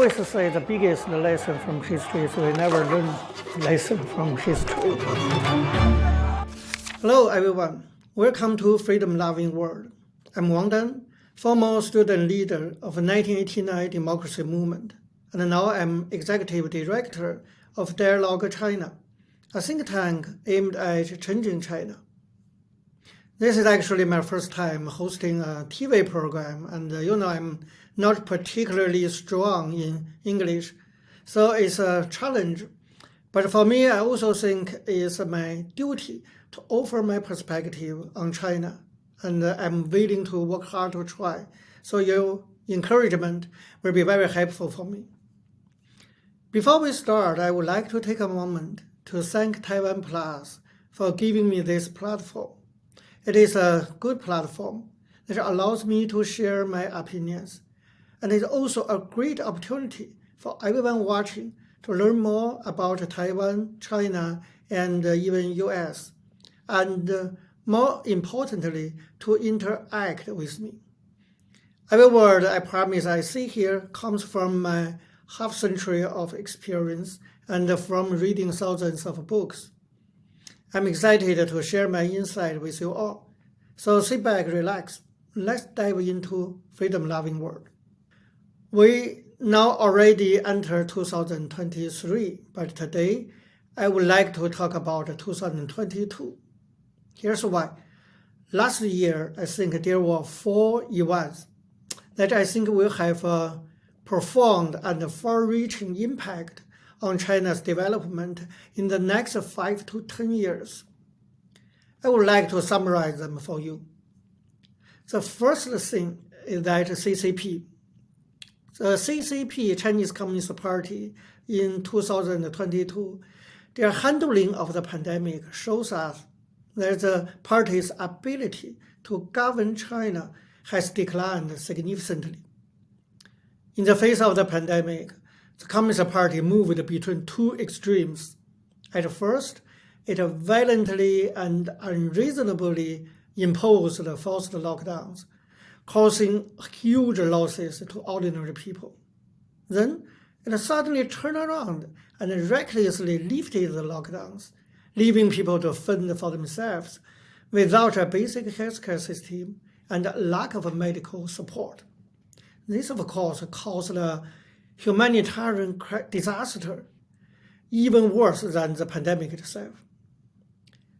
always say the biggest lesson from history is we never learn lesson from history. Hello everyone, welcome to Freedom Loving World. I'm Wang Dan, former student leader of the 1989 democracy movement, and now I'm executive director of Dialogue China, a think tank aimed at changing China. This is actually my first time hosting a TV program, and I'm not particularly strong in English, so it's a challenge. But for me, I also think it's my duty to offer my perspective on China, and I'm willing to work hard to try. So your encouragement will be very helpful for me. Before we start, I would like to take a moment to thank TaiwanPlus for giving me this platform. It is a good platform that allows me to share my opinions, and it's also a great opportunity for everyone watching to learn more about Taiwan, China, and even US, and more importantly, to interact with me. Every word I promise I say here comes from my half-century of experience and from reading thousands of books. I'm excited to share my insight with you all. So sit back, relax. Let's dive into freedom-loving world. We now already enter 2023, but today I would like to talk about 2022. Here's why. Last year, I think there were 4 events that I think will have a profound and far-reaching impact on China's development in the next 5 to 10 years. I would like to summarize them for you. The first thing is that CCP. The CCP, Chinese Communist Party, in 2022, their handling of the pandemic shows us that the party's ability to govern China has declined significantly. In the face of the pandemic, the Communist Party moved between 2 extremes. At first, it violently and unreasonably imposed forced lockdowns, causing huge losses to ordinary people. Then, it suddenly turned around and recklessly lifted the lockdowns, leaving people to fend for themselves without a basic healthcare system and a lack of medical support. This, of course, caused a humanitarian disaster, even worse than the pandemic itself.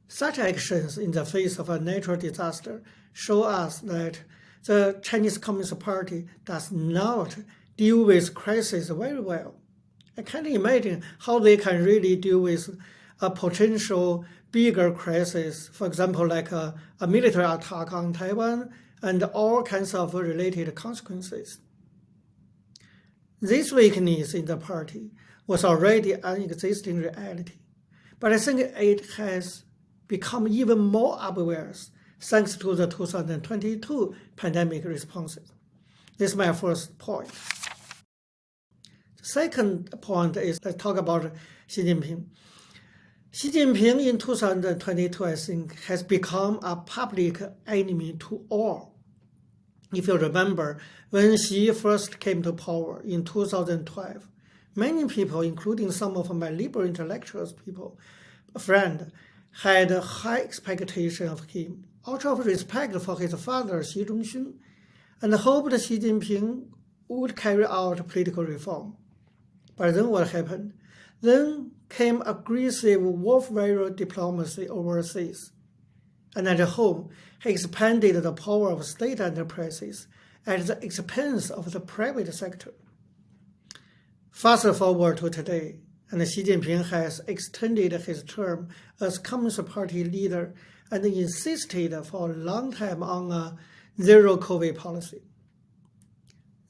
Such actions in the face of a natural disaster show us that the Chinese Communist Party does not deal with crises very well. I can't imagine how they can really deal with a potential bigger crisis, for example, like a military attack on Taiwan and all kinds of related consequences. This weakness in the party was already an existing reality, but I think it has become even more obvious thanks to the 2022 pandemic responses. This is my first point. The second point is let's talk about Xi Jinping. Xi Jinping in 2022, I think, has become a public enemy to all. If you remember, when Xi first came to power in 2012, many people, including some of my liberal intellectuals friends, had a high expectation of him, out of respect for his father Xi Jinping, and hoped Xi Jinping would carry out political reform. But then what happened? Then came aggressive warfare diplomacy overseas. And at home, he expanded the power of state enterprises at the expense of the private sector. Fast forward to today, and Xi Jinping has extended his term as Communist Party leader and insisted for a long time on a zero-COVID policy.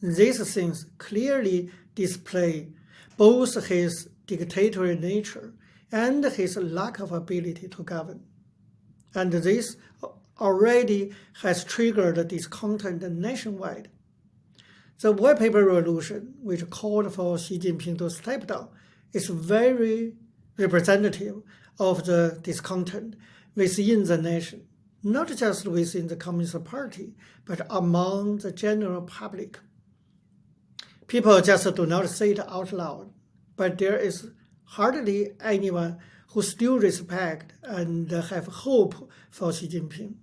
These things clearly display both his dictatorial nature and his lack of ability to govern. And this already has triggered discontent nationwide. The white paper revolution, which called for Xi Jinping to step down, is very representative of the discontent within the nation, not just within the Communist Party, but among the general public. People just do not say it out loud, but there is hardly anyone who still respect and have hope for Xi Jinping.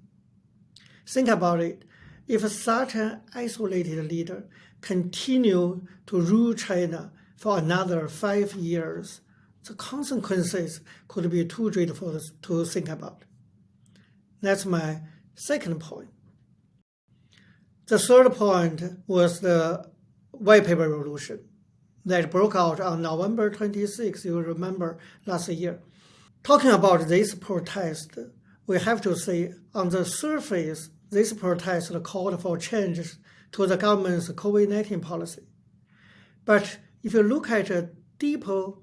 Think about it. If such an isolated leader continue to rule China for another 5 years, the consequences could be too great for us to think about. That's my second point. The third point was the white paper revolution that broke out on November 26, you remember, last year. Talking about this protest, we have to say on the surface, this protest called for changes to the government's COVID-19 policy. But if you look at a deeper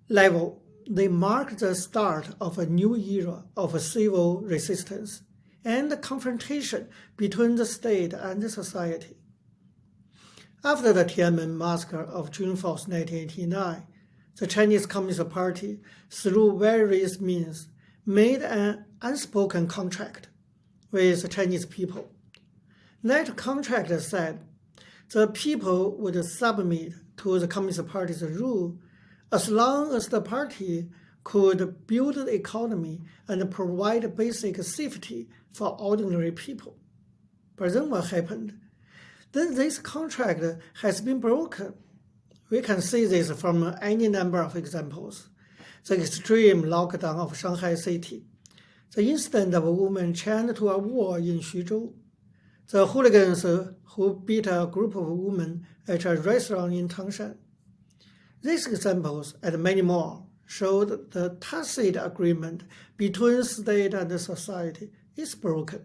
level, they mark the start of a new era of civil resistance and confrontation between the state and the society. After the Tiananmen Massacre of June 4, 1989, the Chinese Communist Party, through various means, made an unspoken contract with the Chinese people. That contract said the people would submit to the Communist Party's rule as long as the party could build the economy and provide basic safety for ordinary people. But then what happened? Then this contract has been broken. We can see this from any number of examples. The extreme lockdown of Shanghai city, the incident of a woman chained to a wall in Xuzhou, the hooligans who beat a group of women at a restaurant in Tangshan. These examples and many more showed the tacit agreement between state and society is broken.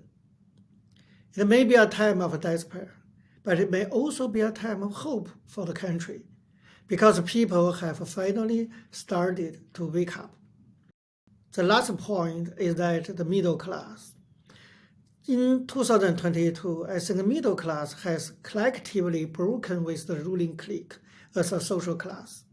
It may be a time of despair, but it may also be a time of hope for the country, because people have finally started to wake up. The last point is that the middle class. In 2022, I think the middle class has collectively broken with the ruling clique as a social class.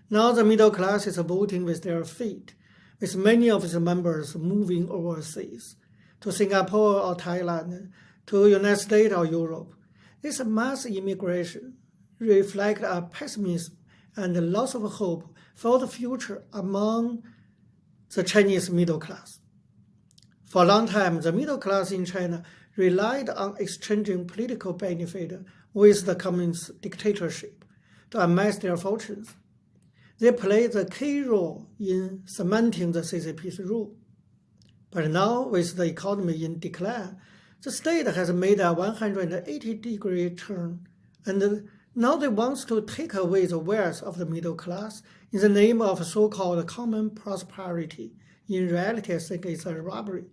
Now the middle class is voting with their feet, with many of its members moving overseas, to Singapore or Thailand, to the United States or Europe. This mass immigration reflects a pessimism and a loss of hope for the future among the Chinese middle class. For a long time, the middle class in China relied on exchanging political benefit with the communist dictatorship to amass their fortunes. They played a key role in cementing the CCP's rule. But now, with the economy in decline, the state has made a 180-degree turn, and now they want to take away the wealth of the middle class in the name of so-called common prosperity. In reality, I think it's a robbery.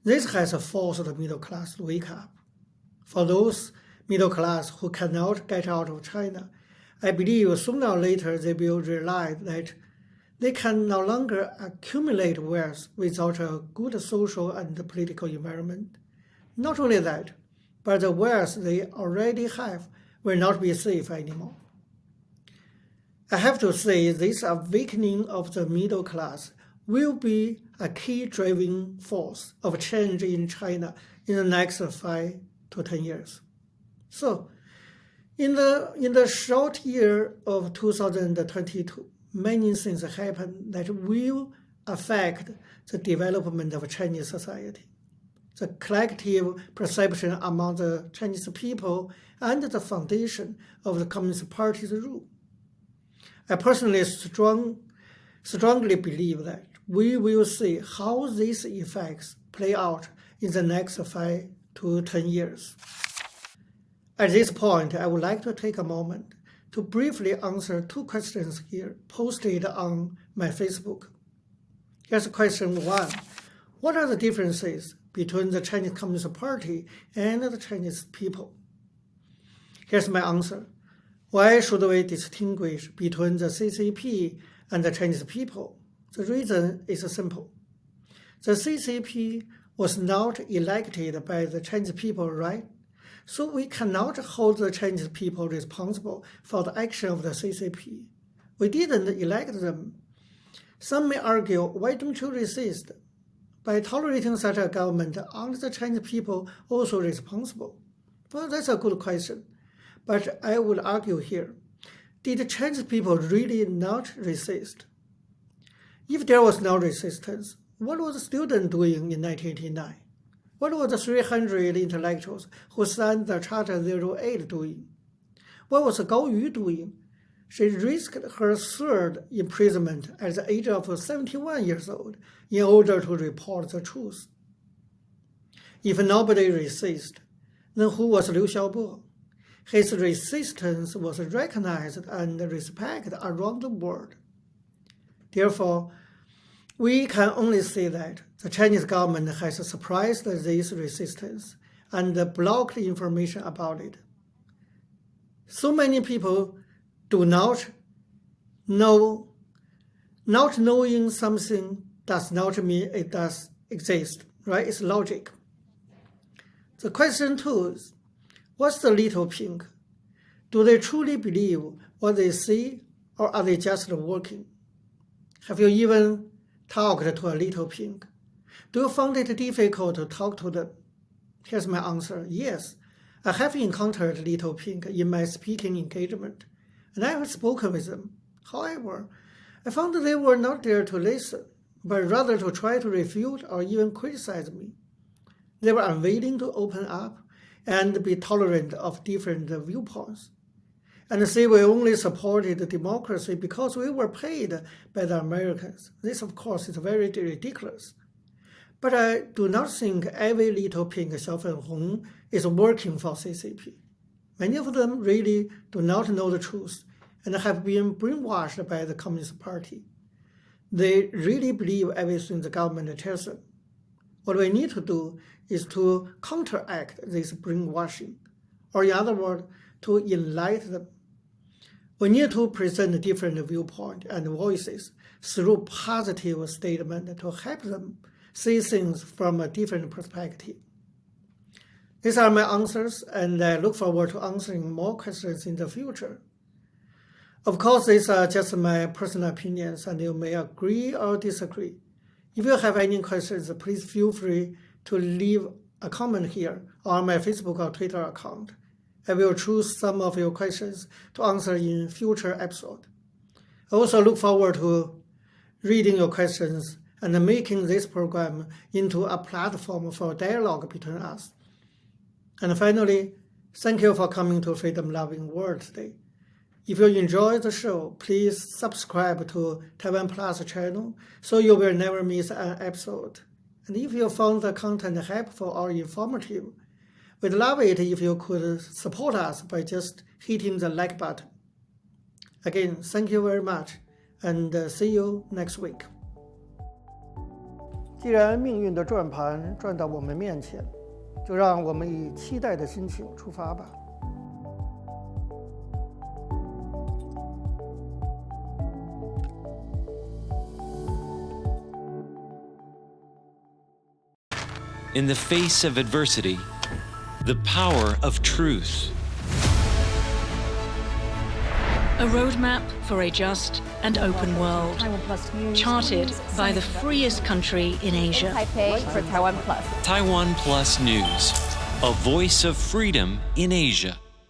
This has forced the middle class to wake up. For those middle class who cannot get out of China, I believe sooner or later they will realize that they can no longer accumulate wealth without a good social and political environment. Not only that, but the wealth they already have will not be safe anymore. I have to say this awakening of the middle class will be a key driving force of change in China in the next 5 to 10 years. So, in the short year of 2022, many things happen that will affect the development of Chinese society, the collective perception among the Chinese people, and the foundation of the Communist Party's rule. I personally strongly believe that we will see how these effects play out in the next 5 to 10 years. At this point, I would like to take a moment to briefly answer 2 questions here posted on my Facebook. Here's question 1. What are the differences between the Chinese Communist Party and the Chinese people? Here's my answer. Why should we distinguish between the CCP and the Chinese people? The reason is simple. The CCP was not elected by the Chinese people, right? So we cannot hold the Chinese people responsible for the action of the CCP. We didn't elect them. Some may argue, why don't you resist? By tolerating such a government, aren't the Chinese people also responsible? Well, that's a good question. But I would argue here, did Chinese people really not resist? If there was no resistance, what was the student doing in 1989? What were the 300 intellectuals who signed the Charter 08 doing? What was Gao Yu doing? She risked her third imprisonment at the age of 71 years old in order to report the truth. If nobody resisted, then who was Liu Xiaobo? His resistance was recognized and respected around the world. Therefore, we can only say that the Chinese government has suppressed this resistance and blocked information about it. So many people do not know. Not knowing something does not mean it does exist, right? It's logic. The question too is, what's the little pink? Do they truly believe what they see, or are they just working? Have you even talked to a little pink? Do you find it difficult to talk to them? Here's my answer. Yes, I have encountered little pink in my speaking engagement, and I have spoken with them. However, I found they were not there to listen, but rather to try to refute or even criticize me. They were unwilling to open up and be tolerant of different viewpoints. And say we only supported democracy because we were paid by the Americans. This, of course, is very ridiculous. But I do not think every little pink Xiaofenhong is working for CCP. Many of them really do not know the truth and have been brainwashed by the Communist Party. They really believe everything the government tells them. What we need to do is to counteract this brainwashing, or in other words, to enlighten them. We need to present different viewpoints and voices through positive statements to help them see things from a different perspective. These are my answers, and I look forward to answering more questions in the future. Of course, these are just my personal opinions, and you may agree or disagree. If you have any questions, please feel free to leave a comment here on my Facebook or Twitter account. I will choose some of your questions to answer in future episodes. I also look forward to reading your questions and making this program into a platform for dialogue between us. And finally, thank you for coming to Freedom Loving World today. If you enjoy the show, please subscribe to TaiwanPlus channel so you will never miss an episode. And if you found the content helpful or informative, we'd love it if you could support us by just hitting the like button. Again, thank you very much, and see you next week. 既然命运的转盘转到我们面前，就让我们以期待的心情出发吧。In the face of adversity, the power of truth. A roadmap for a just and open world, charted by the freest country in Asia. Taipei for TaiwanPlus. TaiwanPlus News, a voice of freedom in Asia.